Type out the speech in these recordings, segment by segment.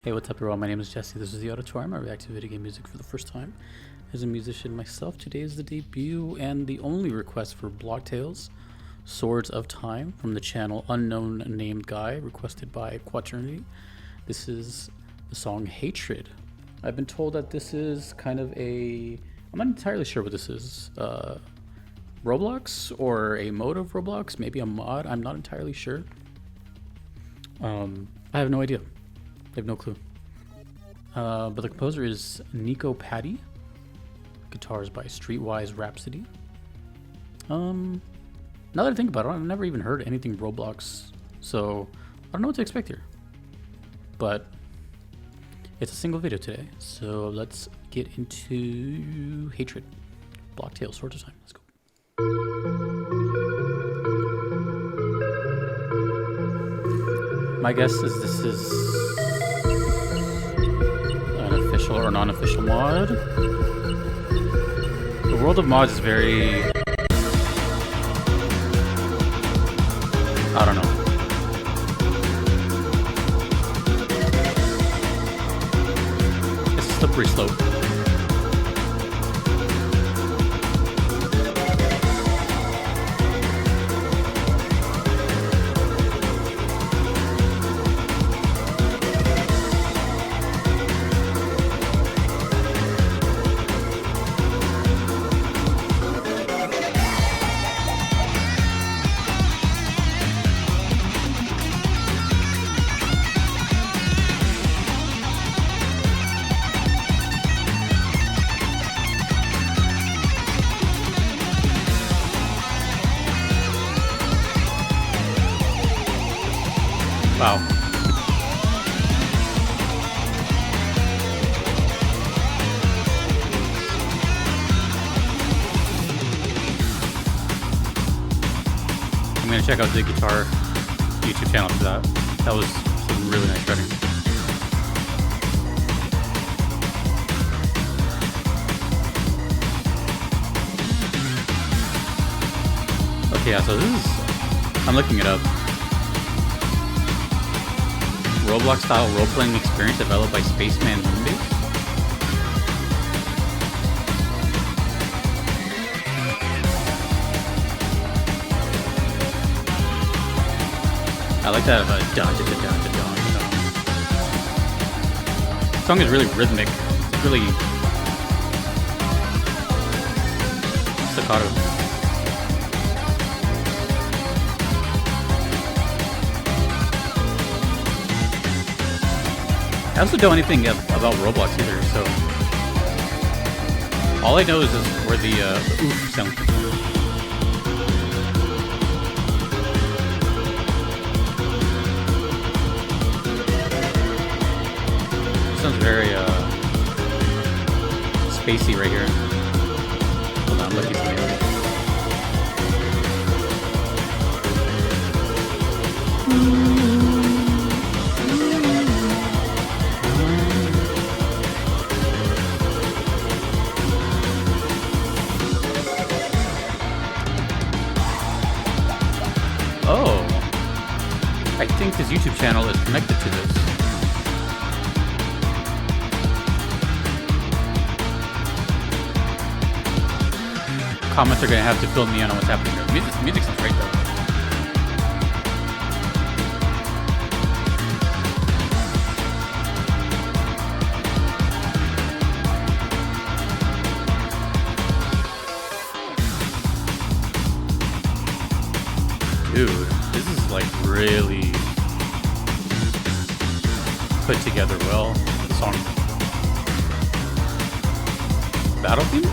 Hey, what's up everyone? My name is Jesse. This is the Auditorium. I react to video game music for the first time. As a musician myself, today is the debut and the only request for Blocktales, Swords of Time, from the channel Unknown Named Guy, requested by Quaternity. This is the song Hatred. I've been told that this is kind of I'm not entirely sure what this is. Roblox or a mode of Roblox, maybe a mod, I'm not entirely sure. I have no idea. I have no clue. But the composer is Nico Patty. Guitars by Streetwise Rhapsody. Now that I think about it, I've never even heard anything Roblox, so I don't know what to expect here. But it's a single video today, so let's get into Hatred. Blocktales, Swords of Time. Let's go. My guess is this is an official or non-official mod. The world of mods is very... I don't know. It's a slippery slope. Wow. I'm gonna check out the guitar YouTube channel for that. That was some really nice shredding. Okay, yeah, so this is... I'm looking it up. Roblox-style role-playing experience developed by Spaceman Moonbase. I like that dun-dun-dun-dun-dun. The song is really rhythmic. It's really staccato. I also don't know anything about Roblox either, so all I know is where the oof sound comes from. Sounds very spacey right here. Hold on, I'm looking something else. Oh, I think his YouTube channel is connected to this. Comments are gonna have to fill me in on what's happening here. The music sounds great though. Dude, this is like really put together well. The song Battle Theme?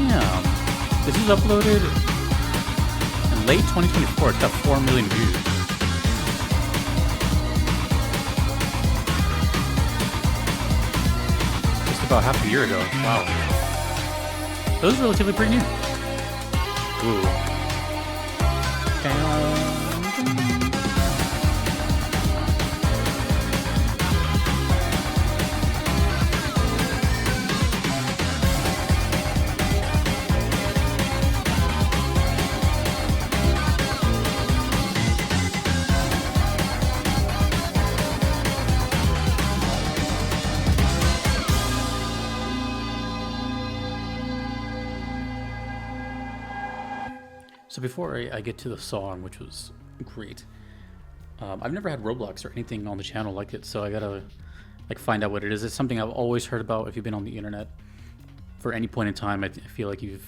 Damn. This is uploaded in late 2024. It's got 4 million views. Just about half a year ago. Wow. That was relatively pretty new. Ooh. So before I get to the song, which was great, I've never had Roblox or anything on the channel like it, so I gotta like find out what it is. It's something I've always heard about. If you've been on the internet for any point in time, I feel like you've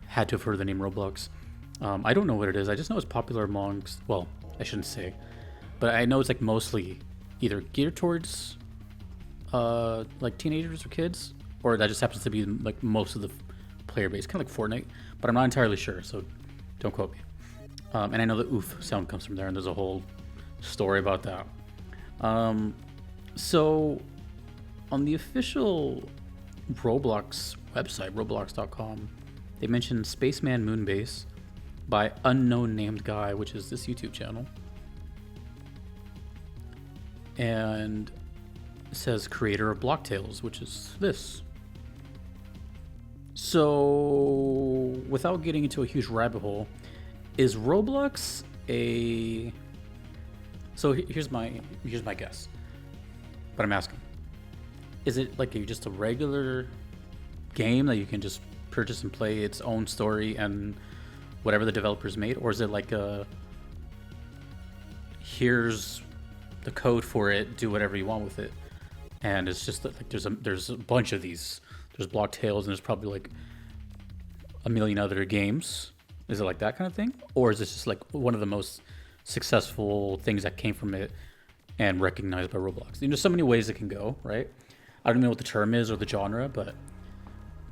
had to have heard the name Roblox. I don't know what it is. I just know it's popular amongst, well, I shouldn't say, but I know it's like mostly either geared towards like teenagers or kids, or that just happens to be like most of the player base, kind of like Fortnite, but I'm not entirely sure, so don't quote me. And I know the oof sound comes from there, and there's a whole story about that. So on the official Roblox website, roblox.com, they mentioned Spaceman Moonbase by unknown named guy, which is this YouTube channel. And it says creator of Blocktales, which is this. So without getting into a huge rabbit hole, is Roblox a... So here's my guess, but I'm asking, is it like just a regular game that you can just purchase and play its own story and whatever the developers made, or is it like a here's the code for it, do whatever you want with it, and it's just like there's a bunch of these. There's Blocktales and there's probably like a million other games. Is it like that kind of thing, or is this just like one of the most successful things that came from it and recognized by Roblox? You know, so many ways it can go, right? I don't know what the term is or the genre, but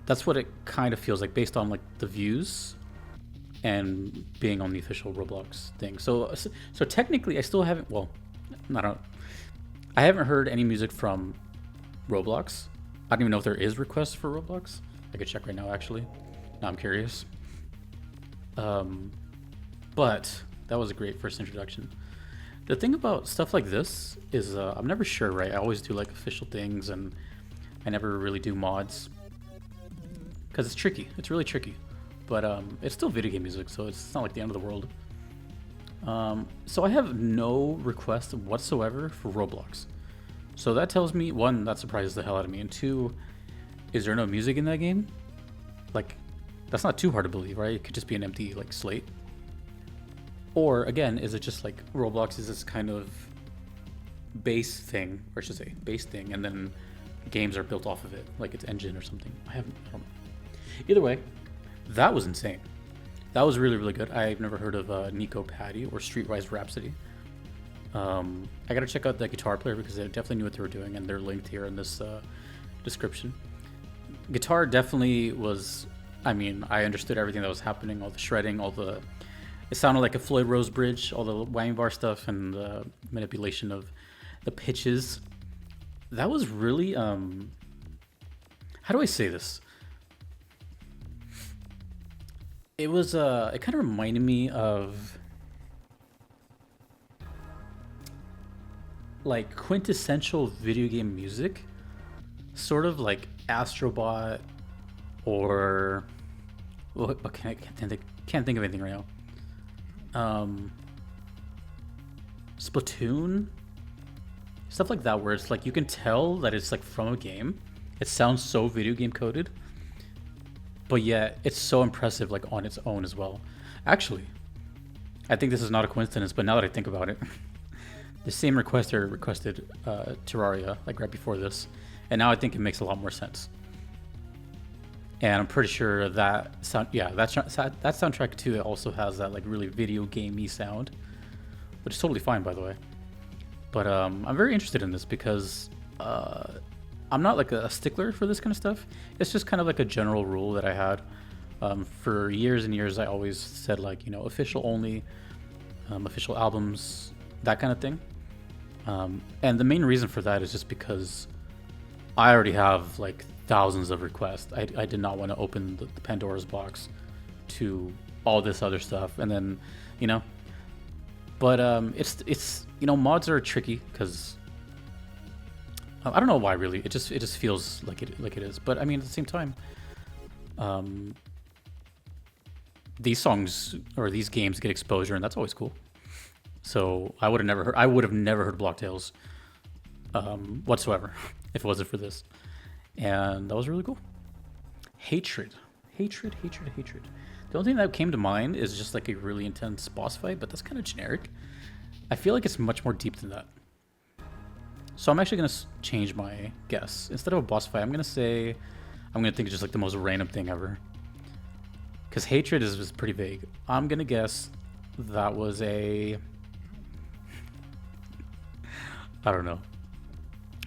that's what it kind of feels like based on like the views and being on the official Roblox thing. So technically, I still haven't. Well, I haven't heard any music from Roblox. I don't even know if there is requests for Roblox. I could check right now, actually. Now I'm curious. But that was a great first introduction. The thing about stuff like this is I'm never sure, right? I always do like official things, and I never really do mods because it's tricky. It's really tricky. But it's still video game music, so it's not like the end of the world. So I have no requests whatsoever for Roblox. So that tells me, one, that surprises the hell out of me, and two, is there no music in that game? Like, that's not too hard to believe, right? It could just be an empty like slate. Or again, is it just like Roblox is this kind of base thing, or I should say base thing, and then games are built off of it, like its engine or something. I don't know. Either way, that was insane. That was really, really good. I've never heard of Nico Patty or Streetwise Rhapsody. I gotta check out the guitar player because they definitely knew what they were doing, and they're linked here in this description. Guitar definitely was, I mean, I understood everything that was happening, all the shredding, it sounded like a Floyd Rose bridge, all the whammy bar stuff and the manipulation of the pitches. That was really, how do I say this? It was, it kind of reminded me of like quintessential video game music, sort of like Astrobot or can't think of anything right now. Splatoon, stuff like that, where it's like you can tell that it's like from a game. It sounds so video game coded, but yet it's so impressive like on its own as well. Actually, I think this is not a coincidence, but now that I think about it, the same requester requested Terraria like right before this, and now I think it makes a lot more sense. And I'm pretty sure that soundtrack too also has that like really video gamey sound, which is totally fine, by the way. But I'm very interested in this because I'm not like a stickler for this kind of stuff. It's just kind of like a general rule that I had for years and years. I always said like, you know, official only, official albums, that kind of thing. And the main reason for that is just because I already have like thousands of requests. I did not want to open the Pandora's box to all this other stuff, and then, you know. But it's you know, mods are tricky because I don't know why really. It just feels like it is. But I mean, at the same time, these songs or these games get exposure, and that's always cool. So I would have never heard Blocktales whatsoever if it wasn't for this. And that was really cool. Hatred. The only thing that came to mind is just like a really intense boss fight, but that's kind of generic. I feel like it's much more deep than that. So I'm actually going to change my guess. Instead of a boss fight, I'm going to think just like the most random thing ever. Because hatred is pretty vague. I'm going to guess that was a... I don't know.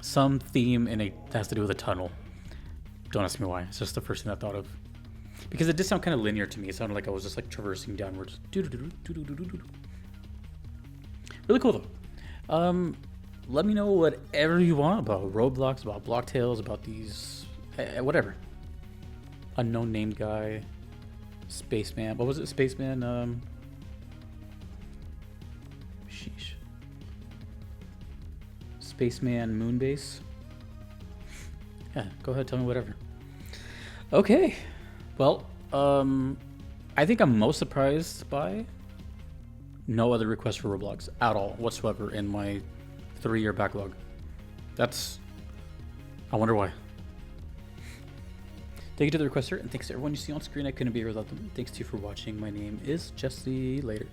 Some theme that has to do with a tunnel. Don't ask me why. It's just the first thing I thought of. Because it did sound kind of linear to me. It sounded like I was just like traversing downwards. Really cool though. Let me know whatever you want about Roblox, about Blocktales, about these, whatever. Unknown named guy, Spaceman. What was it? Spaceman. Sheesh. Spaceman Moonbase. Yeah, go ahead, tell me whatever. Okay. Well, I think I'm most surprised by no other requests for Roblox at all whatsoever in my 3-year backlog. I wonder why. Thank you to the requester, and thanks to everyone you see on screen. I couldn't be here without them. Thanks to you for watching. My name is Jesse. Later.